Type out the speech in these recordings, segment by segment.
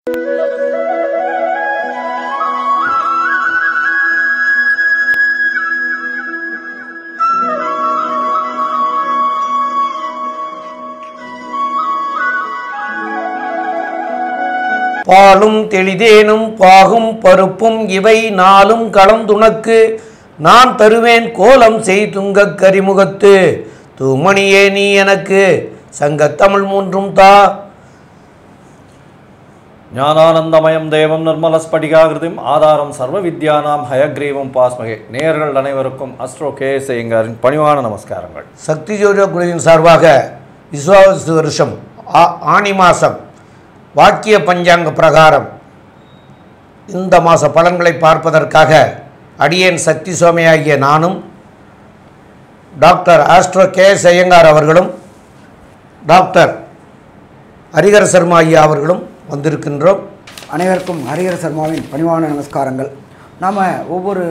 பாலும் தெளிதேனும் பாகும் பருப்பும் இவை நாளும் கலந்துனக்கு நான் தருவேன் கோலம் செய்துங்க கரிமுகத்து தூமணியே நீ எனக்கு சங்கத்தமிழ் மூன்றும் தா. ஞானானந்தமயம் தேவம் நிர்மலஸ்படிகாகிருதிம் ஆதாரம் சர்வ வித்யானாம் ஹயக்ரீவம் பாஸ்மகே. நேயர்கள் அனைவருக்கும் அஸ்ட்ரோ கேஎஸ் ஐயங்காரின் பணிவான நமஸ்காரங்கள். சக்தி ஜோதிட குழுவின் சார்பாக விஸ்வாவசு வருஷம் ஆனி மாதம் வாக்கிய பஞ்சாங்க பிரகாரம் இந்த மாத பலன்களை பார்ப்பதற்காக அடியேன் சக்தி சுவாமியாகிய நானும் டாக்டர் ஆஸ்ட்ரோ கேஎஸ் ஐயங்கார் அவர்களும் டாக்டர் ஹரிஹர சர்மா ஐயா அவர்களும் வந்திருக்கின்றோம். அனைவருக்கும் ஹரிஹர சர்மாவின் பணிவான நமஸ்காரங்கள். நாம் ஒவ்வொரு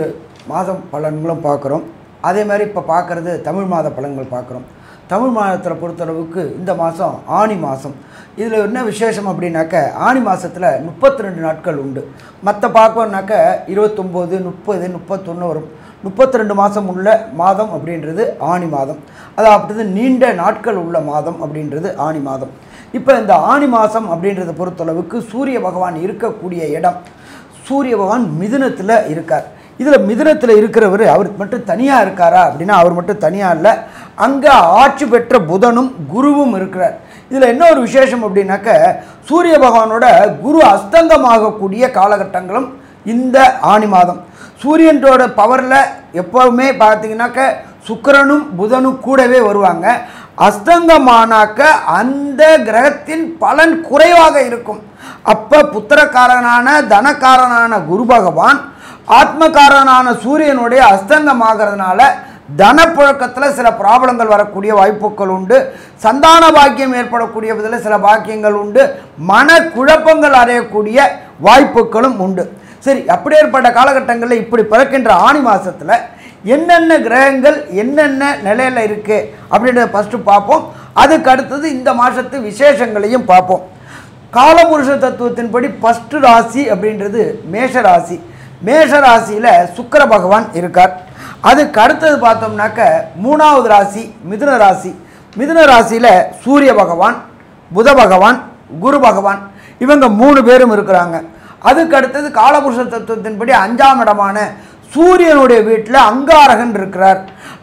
மாதம் பலன்களும் பார்க்குறோம். அதே மாதிரி இப்போ பார்க்குறது தமிழ் மாத பலன்கள் பார்க்குறோம். தமிழ் மாதத்தில் பொறுத்தளவுக்கு இந்த மாதம் ஆனி மாதம். இதில் என்ன விசேஷம் அப்படின்னாக்க ஆனி மாதத்தில் 32 நாட்கள் உண்டு. மற்ற பார்க்கணுன்னாக்க 29, 30, 31 வரும். 32 மாதம் உள்ள மாதம் அப்படின்றது ஆனி மாதம். அதாவது நீண்ட நாட்கள் உள்ள மாதம் அப்படின்றது ஆனி மாதம். இப்போ இந்த ஆனி மாதம் அப்படின்றத பொறுத்தளவுக்கு சூரிய பகவான் இருக்கக்கூடிய இடம், சூரிய பகவான் மிதுனத்தில் இருக்கார். இதில் மிதுனத்தில் இருக்கிறவர் அவர் மட்டும் தனியாக இருக்காரா அப்படின்னா அவர் மட்டும் தனியாக இல்லை, அங்கே ஆட்சி பெற்ற புதனும் குருவும் இருக்கிறார். இதில் என்ன ஒரு விசேஷம் அப்படின்னாக்க சூரிய பகவானோட குரு அஸ்தங்கமாகக்கூடிய காலகட்டங்களும் இந்த ஆனி மாதம். சூரியனோட பவரில் எப்போவுமே பார்த்தீங்கன்னாக்க சுக்கிரனும் புதனும் கூடவே வருவாங்க. அஸ்தங்கமானாக்க அந்த கிரகத்தின் பலன் குறைவாக இருக்கும். அப்போ புத்திரக்காரனான தனக்காரனான குரு பகவான் ஆத்மகாரனான சூரியனுடைய அஸ்தங்கமாகிறதுனால தனப்புழக்கத்தில் சில ப்ராப்ளங்கள் வரக்கூடிய வாய்ப்புகள் உண்டு. சந்தான பாக்கியம் ஏற்படக்கூடிய விதத்தில் சில பாக்கியங்கள் உண்டு. மன குழப்பங்கள் அடையக்கூடிய வாய்ப்புகளும் உண்டு. சரி, அப்படி ஏற்பட்ட காலகட்டங்களில் இப்படி பிறக்கின்ற ஆனி மாதத்தில் என்னென்ன கிரகங்கள் என்னென்ன நிலையில் இருக்குது அப்படின்றத ஃபஸ்ட்டு பார்ப்போம். அதுக்கு அடுத்தது இந்த மாதத்து விசேஷங்களையும் பார்ப்போம். காலபுருஷ தத்துவத்தின்படி ஃபஸ்ட்டு ராசி அப்படின்றது மேஷ ராசி. மேஷ ராசியில் சுக்கிர பகவான் இருக்கார். அதுக்கு அடுத்தது பார்த்தோம்னாக்க 3வது ராசி மிதுன ராசி. மிதுன ராசியில் சூரிய பகவான், புத பகவான், குரு பகவான் இவங்க 3 பேரும் இருக்கிறாங்க. அதுக்கு அடுத்தது காலபுருஷ தத்துவத்தின்படி 5ஆம் இடமான சூரியனுடைய வீட்டில் அங்காரகன் இருக்கிறார்.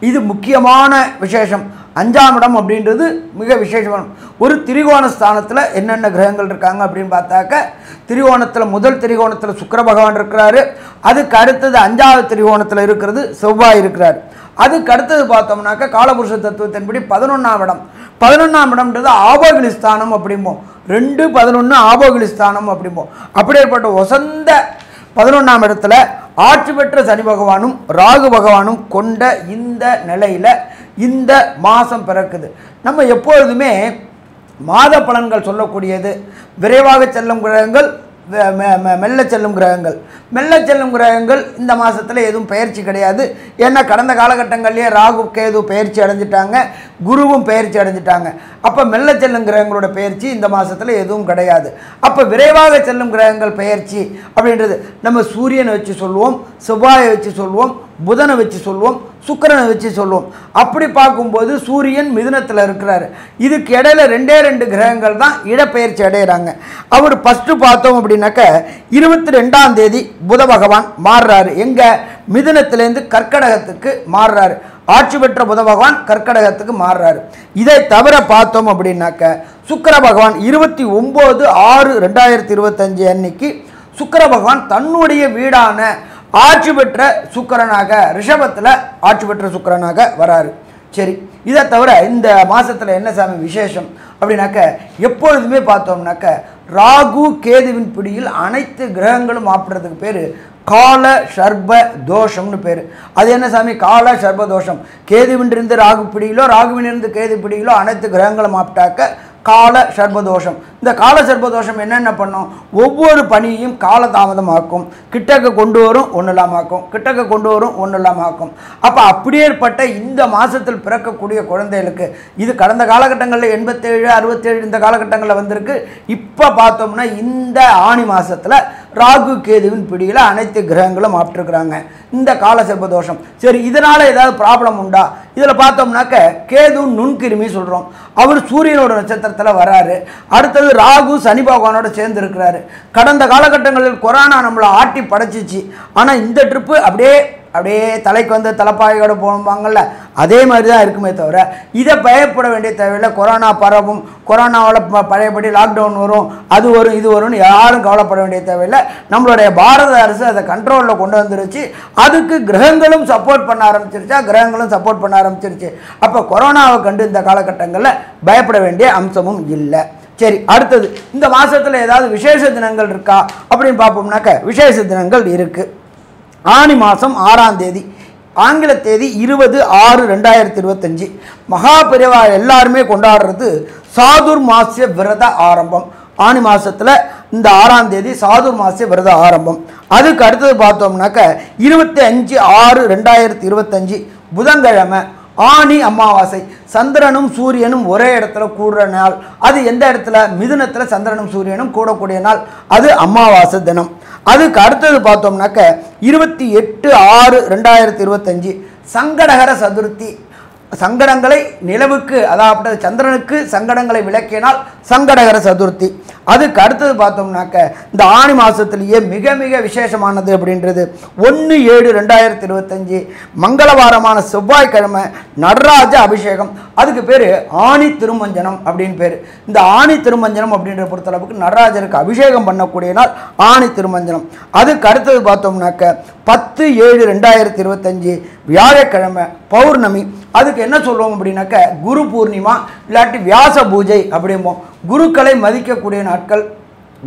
இது முக்கியமான விசேஷம். 5ஆம் இடம் அப்படின்றது மிக விசேஷமான ஒரு திரிகோண ஸ்தானத்தில் என்னென்ன கிரகங்கள் இருக்காங்க அப்படின்னு பார்த்தாக்க திரிகோணத்தில் முதல் திரிகோணத்தில் சுக்கிர பகவான் இருக்கிறாரு. அதுக்கு அடுத்தது 5வது திரிகோணத்தில் இருக்கிறது செவ்வாய் இருக்கிறார். அதுக்கு அடுத்தது பார்த்தோம்னாக்க காலபுருஷ தத்துவத்தின்படி 11ஆம் இடம். 11ஆம் இடம்ன்றது ஆபோகிலி ஸ்தானம் அப்படிம்போம். 2, 11 ஆபோகிலி ஸ்தானம் அப்படிம்போம். அப்படியேற்பட்ட வசந்த 11ஆம் இடத்துல ஆட்சி பெற்ற சனி பகவானும் ராகு பகவானும் கொண்ட இந்த நிலையில் இந்த மாதம் பிறக்குது. நம்ம எப்பொழுதுமே மாத பலன்கள் சொல்லக்கூடியது விரைவாக செல்லும் கிரகங்கள், மெல்ல செல்லும் கிரகங்கள். மெல்ல செல்லும் கிரகங்கள் இந்த மாதத்தில் எதுவும் பயிற்சி கிடையாது. ஏன்னா கடந்த காலகட்டங்கள்லேயே ராகு கேது பயிற்சி அடைஞ்சிட்டாங்க, குருவும் பயிற்சி அடைஞ்சிட்டாங்க. அப்போ மெல்ல செல்லும் கிரகங்களோட பயிற்சி இந்த மாதத்தில் எதுவும் கிடையாது. அப்போ விரைவாக செல்லும் கிரகங்கள் பயிற்சி அப்படின்றது நம்ம சூரியனை வச்சு சொல்லுவோம், செவ்வாயை வச்சு சொல்லுவோம், புதனை வச்சு சொல்லுவோம், சுக்கிரனை வச்சு சொல்லுவோம். அப்படி பார்க்கும்போது சூரியன் மிதுனத்தில் இருக்கிறாரு. இதுக்கு இடையில 2 கிரகங்கள் தான் இடப்பெயர்ச்சி அடைகிறாங்க. அவர் ஃபஸ்ட்டு பார்த்தோம் அப்படின்னாக்க 22ஆம் தேதி புத பகவான் மாறுறாரு. எங்கே? மிதுனத்திலேருந்து கர்க்கடகத்துக்கு மாறுறாரு. ஆட்சி பெற்ற புத பகவான் கர்க்கடகத்துக்கு மாறுறாரு. இதை தவிர பார்த்தோம் அப்படின்னாக்க சுக்கிர பகவான் 29/6/2025 அன்னைக்கு சுக்கிர பகவான் தன்னுடைய வீடான ஆட்சி பெற்ற சுக்கிரனாக ரிஷபத்தில் ஆட்சி பெற்ற சுக்கிரனாக வராரு. சரி, இதை தவிர இந்த மாதத்தில் என்ன சாமி விசேஷம் அப்படின்னாக்க எப்பொழுதுமே பார்த்தோம்னாக்க ராகு கேதுவின் பிடியில் அனைத்து கிரகங்களும் ஆப்பிடுறதுக்கு பேர் கால சர்ப தோஷம்னு பேர். அது என்ன சாமி கால சர்ப தோஷம்? கேதுவினிருந்து ராகு பிடியிலோ ராகுவினிருந்து கேது பிடியிலோ அனைத்து கிரகங்களும் ஆப்டாக்க கால சர்பதோஷம். இந்த கால சர்பதோஷம் என்னென்ன பண்ணும்? ஒவ்வொரு பணியையும் காலதாமதமாக்கும், கிட்டக்க கொண்டு வரும் ஒன்றும் இல்லாமாக்கும், கிட்டக்க கொண்டு வரும் ஒன்றும் இல்லாமாக்கும். அப்போ அப்படியேற்பட்ட இந்த மாதத்தில் பிறக்கக்கூடிய குழந்தைகளுக்கு இது கடந்த காலகட்டங்களில் 87 67 இந்த காலகட்டங்களில் வந்திருக்கு. இப்போ பார்த்தோம்னா இந்த ஆணி மாதத்தில் ராகு கேதுவின் பிடியில் அனைத்து கிரகங்களும் ஆப்டிருக்கிறாங்க. இந்த கால சர்பதோஷம் சரி, இதனால் ஏதாவது ப்ராப்ளம் உண்டா? இதில் பார்த்தோம்னாக்க கேது நுண்கிருமி சொல்கிறோம். அவர் சூரியனோட நட்சத்திரத்தில் வராரு. அடுத்தது ராகு சனி பகவானோட சேர்ந்து இருக்கிறாரு. கடந்த காலகட்டங்களில் கொரோனா நம்மளை ஆட்டி படைச்சிச்சு. ஆனால் இந்த ட்ரிப்பு அப்படியே தலைக்கு வந்து தலைப்பாயோடு போவாங்கள்ல, அதே மாதிரி தான் இருக்குமே தவிர இதை பயப்பட வேண்டிய தேவையில்லை. கொரோனா பரவும், கொரோனாவில் பழையபடி லாக்டவுன் வரும், அது வரும் இது வரும்னு யாரும் கவலைப்பட வேண்டிய தேவையில்லை. நம்மளுடைய பாரத அரசு அதை கண்ட்ரோலில் கொண்டு வந்துருச்சு. அதுக்கு கிரகங்களும் சப்போர்ட் பண்ண ஆரம்பிச்சிருச்சு. அப்போ கொரோனாவை கண்டு இந்த காலகட்டங்களில் பயப்பட வேண்டிய அம்சமும் இல்லை. சரி, அடுத்தது இந்த மாதத்தில் ஏதாவது விசேஷ தினங்கள் இருக்கா அப்படின்னு பார்ப்போம்னாக்க விசேஷ தினங்கள் இருக்குது. ஆனி மாதம் 6ஆம் தேதி, ஆங்கில தேதி 20/6/2025, மகாபெரிவா எல்லாருமே கொண்டாடுறது சாதுர்மாசிய விரத ஆரம்பம். ஆனி மாதத்தில் இந்த 6ஆம் தேதி சாதுர்மாசிய விரத ஆரம்பம். அதுக்கு அடுத்தது பார்த்தோம்னாக்க 25/6/2025 புதன்கிழமை ஆனி அமாவாசை. சந்திரனும் சூரியனும் ஒரே இடத்துல கூடுற நாள். அது எந்த இடத்துல? மிதுனத்தில் சந்திரனும் சூரியனும் கூடக்கூடிய நாள். அது அமாவாசை தினம். அதுக்கு அடுத்தது பார்த்தோம்னாக்க 28/6/2025 சங்கடகர சதுர்த்தி. சங்கடங்களை நிலவுக்கு, அதாவது சந்திரனுக்கு சங்கடங்களை விளக்கினால் சங்கடகர சதுர்த்தி. அதுக்கு அடுத்தது பார்த்தோம்னாக்க இந்த ஆணி மாதத்திலேயே மிக மிக விசேஷமானது அப்படின்றது 1/7/2025 மங்களவாரமான செவ்வாய்க்கிழமை நடராஜ அபிஷேகம். அதுக்கு பேர் ஆணி திருமஞ்சனம் அப்படின்னு பேர். இந்த ஆணி திருமஞ்சனம் அப்படின்ற பொறுத்தளவுக்கு நடராஜருக்கு அபிஷேகம் பண்ணக்கூடிய நாள் ஆணி திருமஞ்சனம். அதுக்கு அடுத்தது பார்த்தோம்னாக்க 10/7/2025 வியாழக்கிழமை பௌர்ணமி. அதுக்கு என்ன சொல்லுவோம் அப்படின்னாக்க குரு பூர்ணிமா இல்லாட்டி வியாச பூஜை அப்படிம்போம். குருக்களை மதிக்கக்கூடிய நாட்கள்,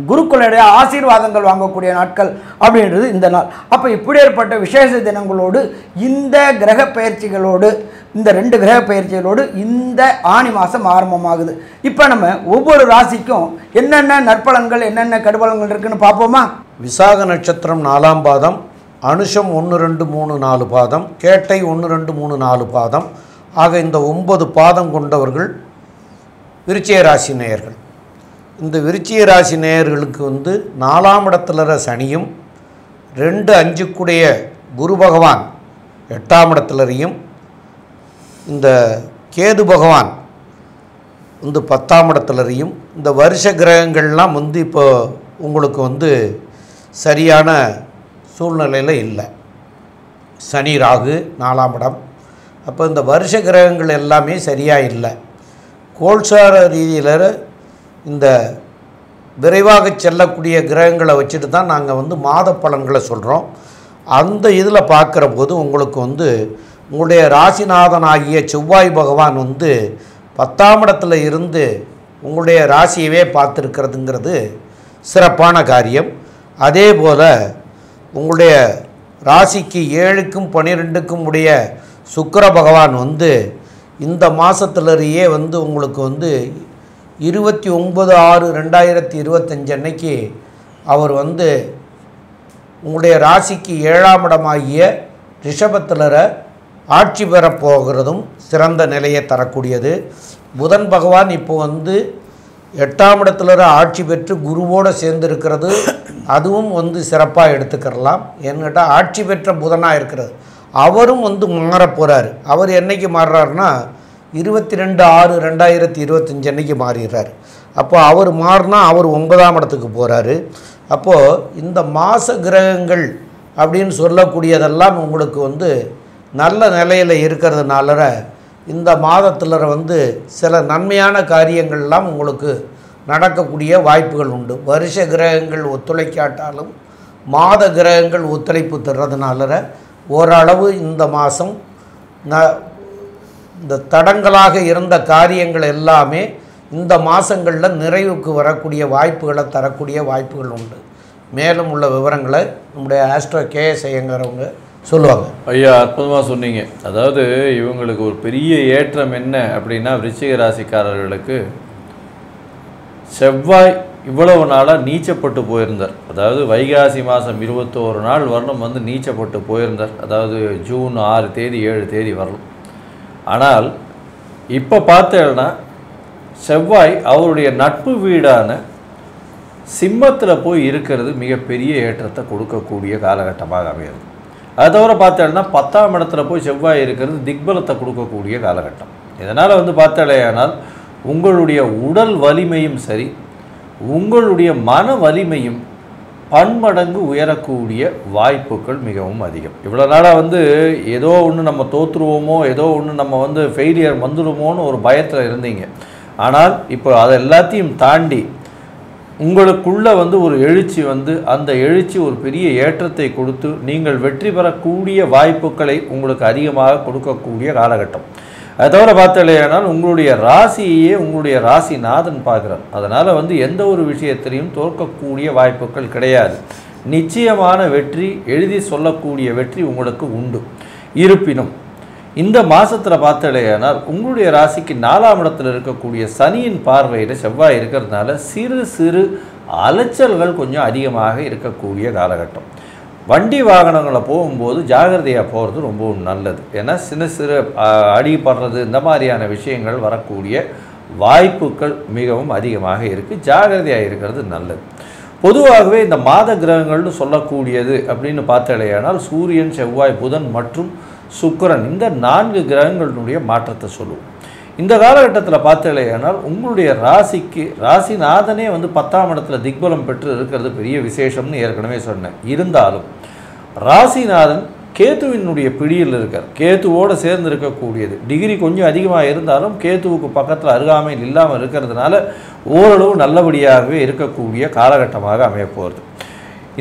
குருக்களுடைய ஆசீர்வாதங்கள் வாங்கக்கூடிய நாட்கள் அப்படின்றது இந்த நாள். அப்போ இப்படி ஏற்பட்ட விசேஷ தினங்களோடு இந்த கிரக பயிற்சிகளோடு, இந்த 2 கிரக பயிற்சிகளோடு இந்த ஆணி மாதம் ஆரம்பமாகுது. இப்போ நம்ம ஒவ்வொரு ராசிக்கும் என்னென்ன நற்பலன்கள் என்னென்ன கெடுபலன்கள் இருக்குன்னு பார்ப்போமா? விசாக நட்சத்திரம் 4ஆம் பாதம், அனுஷம் 1 2 3 4 பாதம், கேட்டை 1 2 3 4 பாதம் ஆக இந்த 9 பாதம் கொண்டவர்கள் விருச்சிக ராசி நேயர்கள். இந்த விருச்சிக ராசி நேயர்களுக்கு 4ஆம் இடத்துல சனியும் 2-5 குரு பகவான் 8ஆம் இடத்துலையும், இந்த கேது பகவான் 10ஆம் இடத்துலையும், இந்த வருஷ கிரகங்கள்லாம் இப்போ உங்களுக்கு சரியான சூழ்நிலையில் இல்லை. சனி ராகு 4ஆம் இடம். அப்போ இந்த வருஷ கிரகங்கள் எல்லாமே சரியாக இல்லை. கோல்சார ரீதியில் இந்த விரைவாக செல்லக்கூடிய கிரகங்களை வச்சுட்டு தான் நாங்கள் மாத பலன்களை சொல்கிறோம். அந்த இதில் பார்க்குற போது உங்களுக்கு உங்களுடைய ராசிநாதனாகிய செவ்வாய் பகவான் 10ஆம் இடத்துல இருந்து உங்களுடைய ராசியவே பார்த்துருக்கிறதுங்கிறது சிறப்பான காரியம். அதே போல் உங்களுடைய ராசிக்கு 7க்கும் 12க்கும் உடைய சுக்கிர பகவான் இந்த மாதத்துலேயே உங்களுக்கு 29/6/2025 அன்னைக்கு அவர் உங்களுடைய ராசிக்கு 7ஆம் இடமாகிய ரிஷபத்தில் ஆட்சி பெறப்போகிறதும் சிறந்த நிலையை தரக்கூடியது. புதன் பகவான் இப்போ 8ஆம் இடத்துல ஆட்சி பெற்று குருவோடு சேர்ந்துருக்கிறது. அதுவும் சிறப்பாக எடுத்துக்கிறலாம். ஏன்னு கேட்டால் ஆட்சி பெற்ற புதனாக இருக்கிறது. அவரும் மாறப்போகிறார். அவர் என்றைக்கு மாறுறாருன்னா 22/6/2025 அன்னைக்கு மாறிடுறார். அப்போ அவர் மாறினா அவர் 9ஆம் இடத்துக்கு போகிறாரு. அப்போது இந்த மாத கிரகங்கள் அப்படின்னு சொல்லக்கூடியதெல்லாம் உங்களுக்கு நல்ல நிலையில் இருக்கிறதுனால இந்த மாதத்தில் சில நன்மையான காரியங்கள்லாம் உங்களுக்கு நடக்கக்கூடிய வாய்ப்புகள் உண்டு. வருஷ கிரகங்கள் ஒத்துழைக்காட்டாலும் மாத கிரகங்கள் ஒத்துழைப்பு தர்றதுனால ஓரளவு இந்த மாதம் இந்த தடங்களாக இருந்த காரியங்கள் எல்லாமே இந்த மாதங்களில் நிறைவுக்கு வரக்கூடிய வாய்ப்புகளை தரக்கூடிய வாய்ப்புகள் உண்டு. மேலும் உள்ள விவரங்களை நம்முடைய ஆஸ்ட்ரோ கேஎஸ் ஐயங்காரவங்க சொல்லுவாங்க. ஐயா, அற்புதமாக சொன்னீங்க. அதாவது இவங்களுக்கு ஒரு பெரிய ஏற்றம் என்ன அப்படின்னா, விருச்சிக ராசிக்காரர்களுக்கு செவ்வாய் இவ்வளவு நாளாக நீச்சப்பட்டு போயிருந்தார். அதாவது வைகாசி மாதம் 21 நாள் வரலும் வந்து நீச்சப்பட்டு போயிருந்தார். அதாவது ஜூன் 6 தேதி 7 தேதி வரலும். ஆனால் இப்போ பார்த்தேன்னா செவ்வாய் அவருடைய நட்பு வீடான சிம்மத்தில் போய் இருக்கிறது மிகப்பெரிய ஏற்றத்தை கொடுக்கக்கூடிய காலகட்டமாக அமைகிறது. அதை தவிர பார்த்தேன்னா 10ஆம் இடத்துல போய் செவ்வாய் இருக்கிறது திக்பலத்தை கொடுக்கக்கூடிய காலகட்டம். இதனால் வந்து பார்த்தாலேயானால் உங்களுடைய உடல் வலிமையும் சரி, உங்களுடைய மன வலிமையும் பன்மடங்கு உயரக்கூடிய வாய்ப்புகள் மிகவும் அதிகம். இவ்வளோ நாளாக வந்து ஏதோ ஒன்று நம்ம தோற்றுருவோமோ, ஏதோ ஒன்று நம்ம வந்து ஃபெயிலியர் வந்துடுமோன்னு ஒரு பயத்தில் இருந்தீங்க. ஆனால் இப்போ அதை எல்லாத்தையும் தாண்டி உங்களுக்குள்ள வந்து ஒரு எழுச்சி வந்து அந்த எழுச்சி ஒரு பெரிய ஏற்றத்தை கொடுத்து நீங்கள் வெற்றி பெறக்கூடிய வாய்ப்புகளை உங்களுக்கு அதிகமாக கொடுக்கக்கூடிய காலகட்டம். அதை தவிர பார்த்தாலேயானால் உங்களுடைய ராசியையே உங்களுடைய ராசிநாதன் பார்க்குறார். அதனால் வந்து எந்த ஒரு விஷயத்திலையும் தோற்கக்கூடிய வாய்ப்புகள் கிடையாது. நிச்சயமான வெற்றி, எழுதி சொல்லக்கூடிய வெற்றி உங்களுக்கு உண்டு. இருப்பினும் இந்த மாதத்தில் பார்த்தாலேயானால் உங்களுடைய ராசிக்கு 4ஆம் இடத்தில் இருக்கக்கூடிய சனியின் பார்வையில் செவ்வாய் இருக்கிறதுனால சிறு சிறு அலைச்சல்கள் கொஞ்சம் அதிகமாக இருக்கக்கூடிய காலகட்டம். வண்டி வாகனங்களை போகும்போது ஜாகிரதையாக போகிறது ரொம்ப நல்லது. ஏன்னா சிறு அடிபடுறது இந்த மாதிரியான விஷயங்கள் வரக்கூடிய வாய்ப்புகள் மிகவும் அதிகமாக இருக்குது. ஜாகிரதையாக இருக்கிறது நல்லது. பொதுவாகவே இந்த மாத கிரகங்கள்னு சொல்லக்கூடியது அப்படின்னு பார்த்தாலேயானால் சூரியன், செவ்வாய், புதன் மற்றும் சுக்கிரன், இந்த 4 கிரகங்களுடைய மாற்றத்தை சொல்லுவோம். இந்த காலகட்டத்தில் பார்த்தாலேயானால் உங்களுடைய ராசிக்கு ராசிநாதனே வந்து 10ஆம் இடத்துல திக்பலம் பெற்று இருக்கிறது பெரிய விசேஷம்னு ஏற்கனவே சொன்னேன். இருந்தாலும் ராசிநாதன் கேத்துவினுடைய பிடியில் இருக்கார். கேத்துவோடு சேர்ந்து இருக்கக்கூடியது டிகிரி கொஞ்சம் அதிகமாக இருந்தாலும் கேத்துவுக்கு பக்கத்தில் அருகாமையில் இல்லாமல் இருக்கிறதுனால ஓரளவு நல்லபடியாகவே இருக்கக்கூடிய காலகட்டமாக அமையப்போகிறது.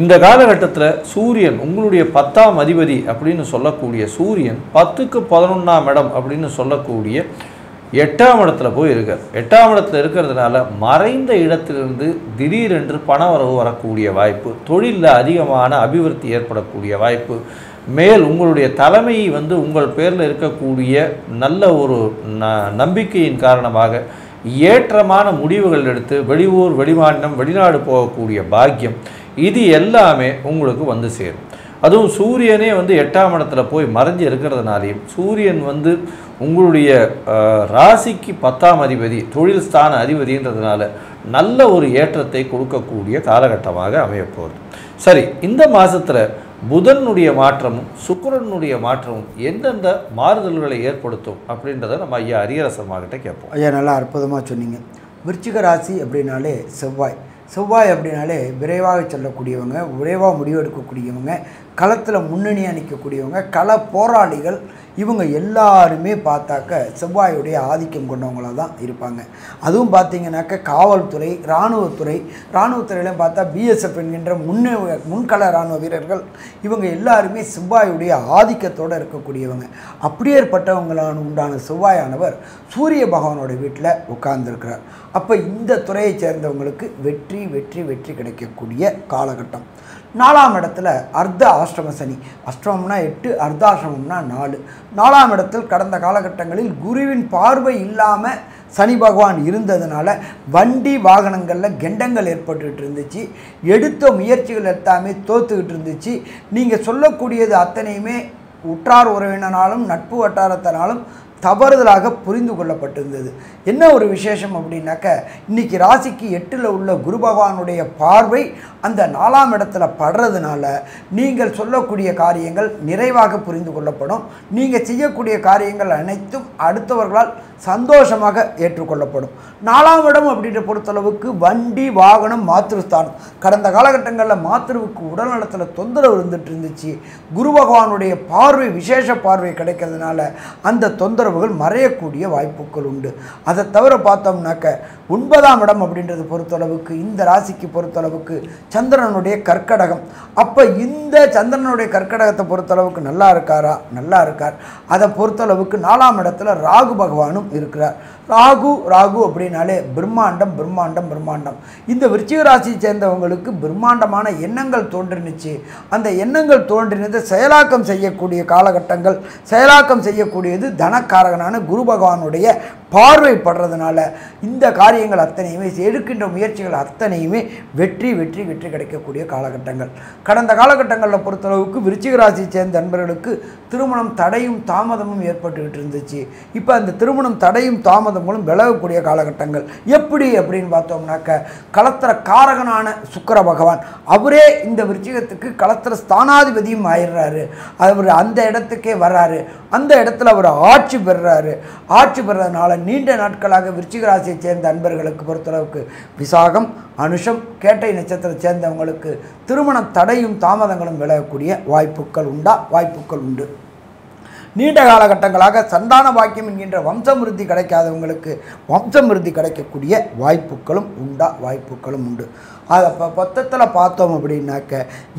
இந்த காலகட்டத்தில் சூரியன் உங்களுடைய 10ஆம் அதிபதி அப்படின்னு சொல்லக்கூடிய சூரியன் 10க்கு 11ஆம் இடம் அப்படின்னு சொல்லக்கூடிய 8ஆம் இடத்துல போய் இருக்கார். 8ஆம் இடத்துல இருக்கிறதுனால மறைந்த இடத்திலிருந்து திடீரென்று பண வரவு வரக்கூடிய வாய்ப்பு, தொழிலில் அதிகமான அபிவிருத்தி ஏற்படக்கூடிய வாய்ப்பு, மேல் உங்களுடைய தலைமை வந்து உங்கள் பேரில் இருக்கக்கூடிய நல்ல ஒரு நம்பிக்கையின் காரணமாக ஏற்றமான முடிவுகள் எடுத்து வெளியூர், வெளிமாநிலம், வெளிநாடு போகக்கூடிய பாக்கியம், இது எல்லாமே உங்களுக்கு வந்து சேரும். அதுவும் சூரியனே வந்து 8ஆம் இடத்துல போய் மறைஞ்சு இருக்கிறதுனாலையும் சூரியன் வந்து உங்களுடைய ராசிக்கு 10ஆம் அதிபதி, தொழில் ஸ்தான அதிபதின்றதுனால நல்ல ஒரு ஏற்றத்தை கொடுக்கக்கூடிய காலகட்டமாக அமையப்போகுது. சரி, இந்த மாதத்தில் புதனுடைய மாற்றமும் சுக்கிரனுடைய மாற்றமும் எந்தெந்த மாறுதல்களை ஏற்படுத்தும் அப்படின்றத நம்ம ஐயா அரியரசர்மாகிட்ட கேட்போம். ஐயா, நல்லா அற்புதமாக சொன்னீங்க. விருச்சிக ராசி அப்படின்னாலே செவ்வாய் அப்படின்னாலே விரைவாக செல்லக்கூடியவங்க, விரைவாக முடிவெடுக்கக்கூடியவங்க, களத்தில் முன்னணியாக நிற்கக்கூடியவங்க, கள போராளிகள், இவங்க எல்லாருமே பார்த்தாக்க செவ்வாயுடைய ஆதிக்கம் கொண்டவங்களாக தான் இருப்பாங்க. அதுவும் பார்த்திங்கனாக்க காவல்துறை, இராணுவத்துறையிலும் பார்த்தா பிஎஸ்எஃப் என்கின்ற முன்கள இராணுவ வீரர்கள், இவங்க எல்லாருமே செவ்வாயுடைய ஆதிக்கத்தோடு இருக்கக்கூடியவங்க. அப்படியேற்பட்டவங்களான உண்டான செவ்வாயானவர் சூரிய பகவானோட வீட்டில் உட்கார்ந்துருக்கிறார். அப்போ இந்த துறையை சேர்ந்தவங்களுக்கு வெற்றி வெற்றி வெற்றி கிடைக்கக்கூடிய காலகட்டம். 4ஆம் இடத்துல அர்த்த ஆஷ்டம சனி, அஷ்டமம்னா 8, அர்த்தாஷ்டமம்னா 4. 4ஆம் இடத்தில் கடந்த காலகட்டங்களில் குருவின் பார்வை இல்லாமல் சனி பகவான் இருந்ததுனால வண்டி வாகனங்களில் கெண்டங்கள் ஏற்பட்டுக்கிட்டு இருந்துச்சு. எடுத்த முயற்சிகள் எல்லாமே தோற்றுக்கிட்டு இருந்துச்சு. நீங்கள் சொல்லக்கூடியது அத்தனையுமே உற்றார் உறவினராலும் நட்பு வட்டாரத்தினாலும் தவறுதலாக புரிந்து கொள்ளப்பட்டிருந்தது. என்ன ஒரு விசேஷம் அப்படின்னாக்க, இன்றைக்கி ராசிக்கு 8ல் உள்ள குரு பகவானுடைய பார்வை அந்த 4ஆம் இடத்துல படுறதுனால நீங்கள் சொல்லக்கூடிய காரியங்கள் நிறைவாக புரிந்து கொள்ளப்படும். நீங்கள் செய்யக்கூடிய காரியங்கள் அனைத்தும் அடுத்தவர்களால் சந்தோஷமாக ஏற்றுக்கொள்ளப்படும். 4ஆம் இடம் அப்படின்ற பொறுத்தளவுக்கு வண்டி வாகனம் மாத்திருஸ்தானம். கடந்த காலகட்டங்களில் மாத்திருவுக்கு உடல்நலத்தில் தொந்தரவு இருந்துட்டு இருந்துச்சு. குரு பகவானுடைய பார்வை, விசேஷ பார்வை கிடைக்கிறதுனால அந்த தொந்தரவுகள் மறையக்கூடிய வாய்ப்புகள் உண்டு. அதை தவிர பார்த்தோம்னாக்க 9ஆம் இடம் அப்படின்றது பொறுத்தளவுக்கு இந்த ராசிக்கு பொறுத்தளவுக்கு சந்திரனுடைய கர்க்கடகம். அப்போ இந்த சந்திரனுடைய கர்க்கடகத்தை பொறுத்தளவுக்கு நல்லா இருக்காரா? நல்லா இருக்கார். அதை பொறுத்தளவுக்கு 4ஆம் இடத்துல ராகு பகவானும் இருக்கிறார். ராகு அப்படின்னாலே பிரம்மாண்டம் பிரம்மாண்டம் பிரம்மாண்டம். இந்த விருச்சிக ராசியை சேர்ந்தவங்களுக்கு பிரம்மாண்டமான எண்ணங்கள் தோன்றினுச்சு. அந்த எண்ணங்கள் தோன்றினது செயலாக்கம் செய்யக்கூடிய காலகட்டங்கள். செயலாக்கம் செய்யக்கூடியது தனக்காரகனான குரு பகவானுடைய பார்வைப்படுறதுனால இந்த காரியங்கள் அத்தனையுமே, எடுக்கின்ற முயற்சிகள் அத்தனையுமே வெற்றி வெற்றி வெற்றி கிடைக்கக்கூடிய காலகட்டங்கள். கடந்த காலகட்டங்களில் பொறுத்தளவுக்கு விருச்சிக ராசியை சேர்ந்த நண்பர்களுக்கு திருமணம் தடையும் தாமதமும் ஏற்பட்டுக்கிட்டு இருந்துச்சு. இப்போ அந்த திருமணம் தடையும் தாமதங்களும் விலகக்கூடிய காலகட்டங்கள். எப்படி அப்படின்னு பார்த்தோம்னாக்க, களத்திர காரகனான சுக்கிர பகவான் அவரே இந்த விருச்சிகத்துக்கு களத்திர ஸ்தானாதிபதியும் ஆயிடுறாரு. அவர் அந்த இடத்துக்கே வர்றாரு. அந்த இடத்துல அவர் ஆட்சி பெறுறாரு. ஆட்சி பெறதுனால நீண்ட நாட்களாக விருச்சிக ராசியை சேர்ந்த அன்பர்களுக்கு பொறுத்தளவுக்கு விசாகம், அனுஷம், கேட்டை நட்சத்திரத்தை சேர்ந்தவங்களுக்கு திருமணம் தடையும் தாமதங்களும் விலகக்கூடிய வாய்ப்புகள் உண்டு. நீண்ட காலகட்டங்களாக சந்தான பாக்கியம் என்கின்ற வம்சமிருத்தி கிடைக்காதவங்களுக்கு வம்சமிருத்தி கிடைக்கக்கூடிய வாய்ப்புகளும் உண்டு. அதை மொத்தத்தில் பார்த்தோம் அப்படின்னாக்க,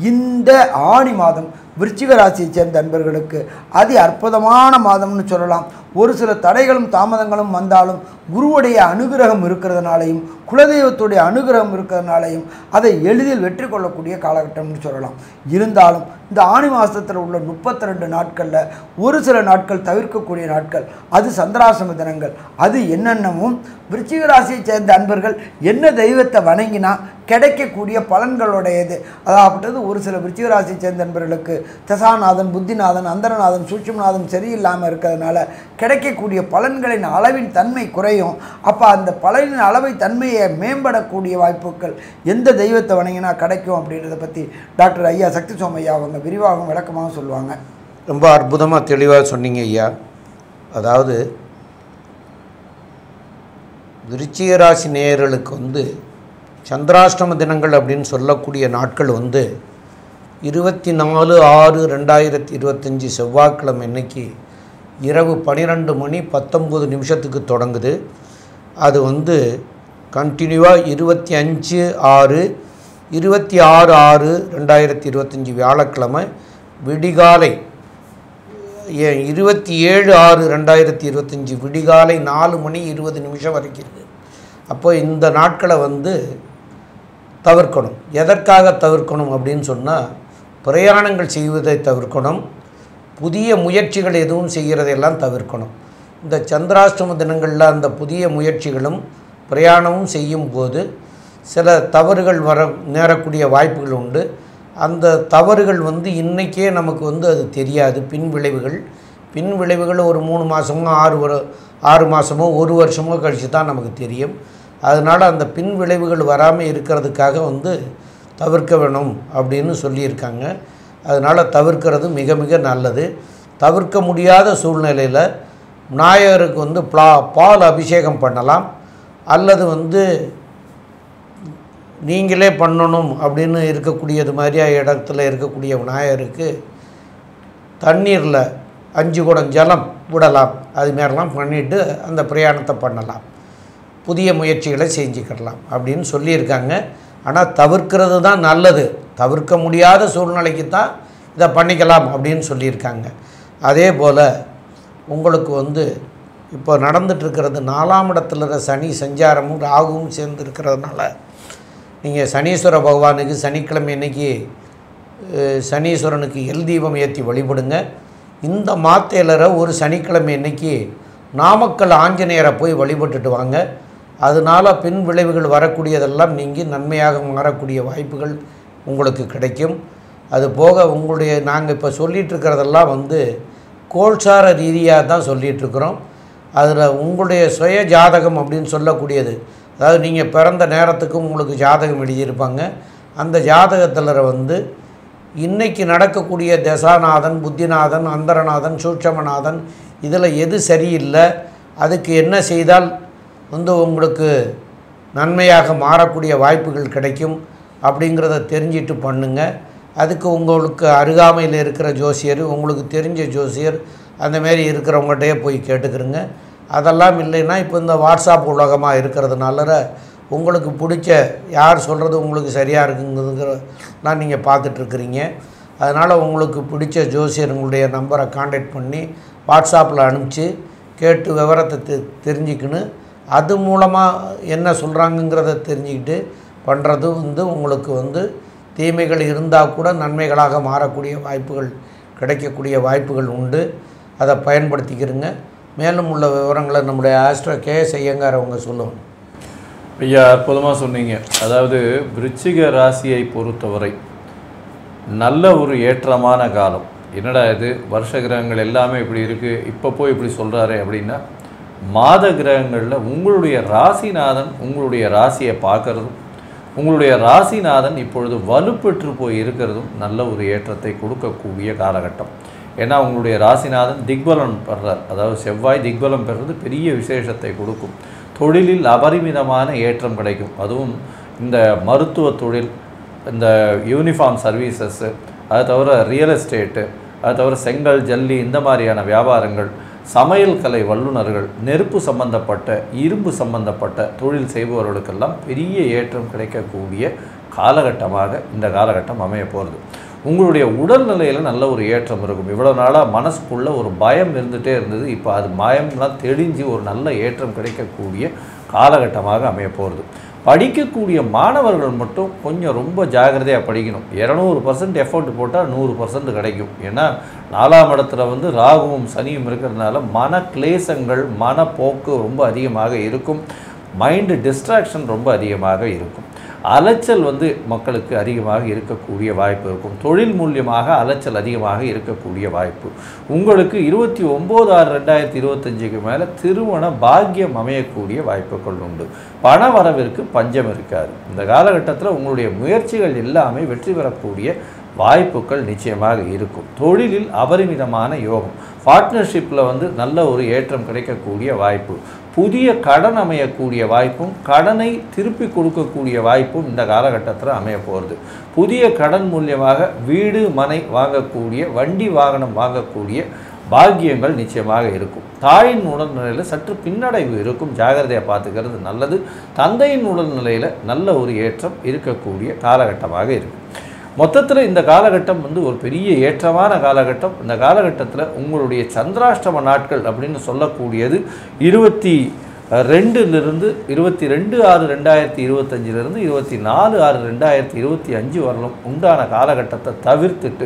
இந்த ஆணி மாதம் விருச்சிக ராசியை சேர்ந்த நண்பர்களுக்கு அதி அற்புதமான மாதம்னு சொல்லலாம். ஒரு சில தடைகளும் தாமதங்களும் வந்தாலும் குருவுடைய அனுகிரகம் இருக்கிறதுனாலையும் குலதெய்வத்துடைய அனுகிரகம் இருக்கிறதுனாலையும் அதை எளிதில் வெற்றி கொள்ளக்கூடிய காலகட்டம்னு சொல்லலாம். இருந்தாலும் இந்த ஆணி மாதத்தில் உள்ள 32 நாட்களில் ஒரு சில நாட்கள் தவிர்க்கக்கூடிய நாட்கள், அது சந்திராசிரம தினங்கள். அது என்னென்னவும் விருச்சிக ராசியை சேர்ந்த அன்பர்கள் என்ன தெய்வத்தை வணங்கினா கிடைக்கக்கூடிய பலன்களுடையது. அதாவது ஒரு சில விருச்சிக ராசியை சேர்ந்த நண்பர்களுக்கு தசாநாதன், புத்திநாதன், அந்தரநாதன், சூட்சுமநாதன் சரியில்லாமல் இருக்கிறதுனால கிடைக்கக்கூடிய பலன்களின் அளவின் தன்மை குறையும். அப்போ அந்த பலனின் அளவை தன்மையை மேம்படக்கூடிய வாய்ப்புகள் எந்த தெய்வத்தை வணங்கினா கிடைக்கும் அப்படின்றத பற்றி டாக்டர் ஐயா சக்தி சோமையா அவங்க விரிவாகவும் விளக்கமாக சொல்லுவாங்க. ரொம்ப அற்புதமாக தெளிவாக சொன்னீங்க ஐயா. அதாவது விருச்சிக ராசி நேயர்களுக்கு சந்திராஷ்டம தினங்கள் அப்படின்னு சொல்லக்கூடிய நாட்கள் 24/6/2025 செவ்வாய்க்கிழமை இன்னைக்கு இரவு 12 மணி 19 நிமிஷத்துக்கு தொடங்குது. அது கண்டினியூவாக 26/6/2025 வியாழக்கிழமை விடிகாலை 27/6/2025 விடிகாலை 4 மணி 20 நிமிஷம் வரைக்கும் இருக்குது. அப்போ இந்த நாட்களை தவிர்க்கணும். எதற்காக தவிர்க்கணும் அப்படின்னு சொன்னால், பிரயாணங்கள் செய்வதை தவிர்க்கணும். புதிய முயற்சிகள் எதுவும் செய்கிறதையெல்லாம் தவிர்க்கணும். இந்த சந்திராஷ்டம தினங்களில் அந்த புதிய முயற்சிகளும் பிரயாணமும் செய்யும் போது சில தவறுகள் நேரக்கூடிய வாய்ப்புகள் உண்டு. அந்த தவறுகள் இன்றைக்கே நமக்கு அது தெரியாது. பின் விளைவுகள் ஒரு 3 மாதமோ 6 மாதமோ 1 வருஷமோ கழித்து தான் நமக்கு தெரியும். அதனால் அந்த பின் விளைவுகள் வராமல் இருக்கிறதுக்காக தவிர்க்க வேணும் அப்படின்னு சொல்லியிருக்காங்க. அதனால் தவிர்க்கிறது மிக மிக நல்லது. தவிர்க்க முடியாத சூழ்நிலையில் விநாயகருக்கு பால் அபிஷேகம் பண்ணலாம். அல்லது நீங்களே பண்ணணும் அப்படின்னு இருக்கக்கூடியது மாதிரியா இடத்துல இருக்கக்கூடிய விநாயகருக்கு தண்ணீரில் 5 குடம் ஜலம் விடலாம். அதுமாரிலாம் பண்ணிவிட்டு அந்த பிரயாணத்தை பண்ணலாம். புதிய முயற்சிகளை செஞ்சுக்கிடலாம் அப்படின்னு சொல்லியிருக்காங்க. ஆனால் தவிர்க்கிறது தான் நல்லது. தவிர்க்க முடியாத சூழ்நிலைக்கு தான் இதை பண்ணிக்கலாம் அப்படின்னு சொல்லியிருக்காங்க. அதே போல் உங்களுக்கு இப்போ நடந்துகிட்ருக்கிறது 4ஆம் இடத்துல சனி சஞ்சாரமும் ராகுவும் சேர்ந்து இருக்கிறதுனால நீங்கள் சனீஸ்வர பகவானுக்கு சனிக்கிழமை அன்னைக்கு சனீஸ்வரனுக்கு எல் தீபம் ஏற்றி வழிபடுங்க. இந்த மாத்தேலரை ஒரு சனிக்கிழமை அன்னைக்கு நாமக்கல் ஆஞ்சநேயரை போய் வழிபட்டுட்டு வாங்க. அதனால் பின் விளைவுகள் வரக்கூடியதெல்லாம் நீங்கி நன்மையாக மாறக்கூடிய வாய்ப்புகள் உங்களுக்கு கிடைக்கும். அதுபோக நாங்கள் இப்போ சொல்லிகிட்ருக்கிறதெல்லாம் கோல்சார ரீதியாக தான் சொல்லிகிட்ருக்குறோம். அதில் உங்களுடைய சுய ஜாதகம் அப்படின்னு சொல்லக்கூடியது, அதாவது நீங்கள் பிறந்த நேரத்துக்கும் உங்களுக்கு ஜாதகம் எழுதியிருப்பாங்க. அந்த ஜாதகத்தில் இன்றைக்கி நடக்கக்கூடிய தசாநாதன், புத்திநாதன், அந்தரநாதன், சூட்சமநாதன் இதில் எது சரியில்லை, அதுக்கு என்ன செய்தால் உங்களுக்கு நன்மையாக மாறக்கூடிய வாய்ப்புகள் கிடைக்கும் அப்படிங்கிறத தெரிஞ்சிட்டு பண்ணுங்கள். அதுக்கு உங்களுக்கு அருகாமையில் இருக்கிற ஜோசியர், உங்களுக்கு தெரிஞ்ச ஜோசியர் அந்தமாரி இருக்கிறவங்கள்டையே போய் கேட்டுக்கிறங்க. அதெல்லாம் இல்லைன்னா இப்போ இந்த வாட்ஸ்அப் உலகமாக இருக்கிறதுனால உங்களுக்கு பிடிச்ச யார் சொல்கிறது உங்களுக்கு சரியாக இருக்குங்கிறதுலாம் நீங்கள் பார்த்துட்ருக்குறீங்க. அதனால் உங்களுக்கு பிடிச்ச ஜோசியருங்களுடைய நம்பரை காண்டாக்ட் பண்ணி வாட்ஸ்அப்பில் அனுப்பிச்சு கேட்டு விவரத்தை தெரிஞ்சுக்கணும். அது மூலமாக என்ன சொல்கிறாங்கங்கிறத தெரிஞ்சுக்கிட்டு பண்ணுறது உங்களுக்கு தீமைகள் இருந்தால் கூட நன்மைகளாக மாறக்கூடிய வாய்ப்புகள் கிடைக்கக்கூடிய வாய்ப்புகள் உண்டு. அதை பயன்படுத்திக்கிறங்க. மேலும் உள்ள விவரங்களை நம்முடைய ஆஸ்ட்ரோ கேஎஸ் ஐயங்கார் அவங்க சொல்லுவாங்க. ஐயா, அற்புதமாக சொன்னீங்க. அதாவது விருச்சிக ராசியை பொறுத்தவரை நல்ல ஒரு ஏற்றமான காலம். என்னடா இது, வருஷ கிரகங்கள் எல்லாமே இப்படி இருக்குது, இப்போ போய் இப்படி சொல்கிறாரு அப்படின்னா, மாத கிரகங்களில் உங்களுடைய ராசிநாதன் உங்களுடைய ராசியை பார்க்கறதும், உங்களுடைய ராசிநாதன் இப்பொழுது வலுப்பெற்று போய் இருக்கிறதும் நல்ல ஒரு ஏற்றத்தை கொடுக்கக்கூடிய காலகட்டம். ஏன்னா உங்களுடைய ராசிநாதன் திக்பலம் பெறார். அதாவது செவ்வாய் திக்பலம் பெறுறது பெரிய விசேஷத்தை கொடுக்கும். தொழிலில் அபரிமிதமான ஏற்றம் கிடைக்கும். அதுவும் இந்த மருத்துவ தொழில், இந்த யூனிஃபார்ம் சர்வீசஸ்ஸு, அது தவிர ரியல் எஸ்டேட்டு, அது தவிர செங்கல் ஜல்லி இந்த மாதிரியான வியாபாரங்கள், சமையல் கலை வல்லுநர்கள், நெருப்பு சம்பந்தப்பட்ட இரும்பு சம்பந்தப்பட்ட தொழில் செய்பவர்களுக்கெல்லாம் பெரிய ஏற்றம் கிடைக்கக்கூடிய காலகட்டமாக இந்த காலகட்டம் அமைய போகிறது. உங்களுடைய உடல்நிலையில் நல்ல ஒரு ஏற்றம் இருக்கும். இவ்வளோ நாளாக மனசுக்குள்ளே ஒரு பயம் இருந்துகிட்டே இருந்தது. இப்போ அது பயம்லாம் தெளிஞ்சு ஒரு நல்ல ஏற்றம் கிடைக்கக்கூடிய காலகட்டமாக அமைய போகிறது. படிக்கக்கூடிய மாணவர்கள் மட்டும் கொஞ்சம் ரொம்ப ஜாகிரதையாக படிக்கணும். 200% எஃபர்ட் போட்டால் 100% கிடைக்கும். ஏன்னா 4ஆம் இடத்துல ராகுவும் சனியும் இருக்கிறதுனால மன கிளேசங்கள், மனப்போக்கு ரொம்ப அதிகமாக இருக்கும். மைண்டு டிஸ்ட்ராக்ஷன் ரொம்ப அதிகமாக இருக்கும். அலைச்சல் மக்களுக்கு அதிகமாக இருக்கக்கூடிய வாய்ப்பு இருக்கும். தொழில் மூலியமாக அலைச்சல் அதிகமாக இருக்கக்கூடிய வாய்ப்பு. உங்களுக்கு 29/6/2025 மேலே திருமண பாக்கியம் அமையக்கூடிய வாய்ப்புகள் உண்டு. பண வரவிற்கு பஞ்சம் இருக்காது. இந்த காலகட்டத்தில் உங்களுடைய முயற்சிகள் எல்லாமே வெற்றி பெறக்கூடிய வாய்ப்புகள் நிச்சயமாக இருக்கும். தொழிலில் அபரிமிதமான யோகம். பார்ட்னர்ஷிப்பில் நல்ல ஒரு ஏற்றம் கிடைக்கக்கூடிய வாய்ப்பு. புதிய கடன் அமையக்கூடிய வாய்ப்பும், கடனை திருப்பி கொடுக்கக்கூடிய வாய்ப்பும் இந்த காலகட்டத்தில் அமைய போகிறது. புதிய கடன் மூலியமாக வீடு மனை வாங்கக்கூடிய, வண்டி வாகனம் வாங்கக்கூடிய பாக்கியங்கள் நிச்சயமாக இருக்கும். தாயின் உடல்நிலையில் சற்று பின்னடைவு இருக்கும். ஜாகிரதையாக பார்த்துக்கிறது நல்லது. தந்தையின் உடல்நிலையில் நல்ல ஒரு ஏற்றம் இருக்கக்கூடிய காலகட்டமாக இருக்கும். மொத்தத்தில் இந்த காலகட்டம் ஒரு பெரிய ஏற்றமான காலகட்டம். இந்த காலகட்டத்தில் உங்களுடைய சந்திராஷ்டம நாட்கள் அப்படின்னு சொல்லக்கூடியது 22 22/6/2025 24/6/2025 வரலும் உண்டான காலகட்டத்தை தவிர்த்துட்டு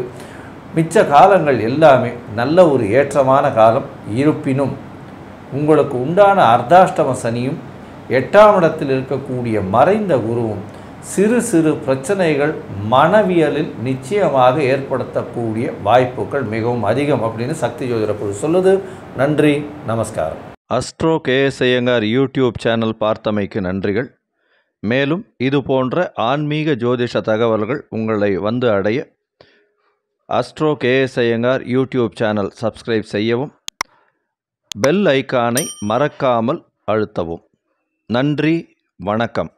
மிச்ச காலங்கள் எல்லாமே நல்ல ஒரு ஏற்றமான காலம். இருப்பினும் உங்களுக்கு உண்டான அர்த்தாஷ்டம சனியும் 8ஆம் இடத்தில் இருக்கக்கூடிய மறைந்த குருவும் சிறு சிறு பிரச்சனைகள் மனவியலில் நிச்சயமாக ஏற்படுத்தக்கூடிய வாய்ப்புகள் மிகவும் அதிகம் அப்படின்னு சக்தி ஜோதிட குழு சொல்லுது. நன்றி, நமஸ்காரம். Astro KS Iyengar YouTube channel பார்த்தமைக்கு நன்றிகள். மேலும் இது போன்ற ஆன்மீக ஜோதிஷ தகவல்கள் உங்களை அடைய astro KS Iyengar YouTube channel subscribe செய்யவும், பெல் ஐக்கானை மறக்காமல் அழுத்தவும். நன்றி, வணக்கம்.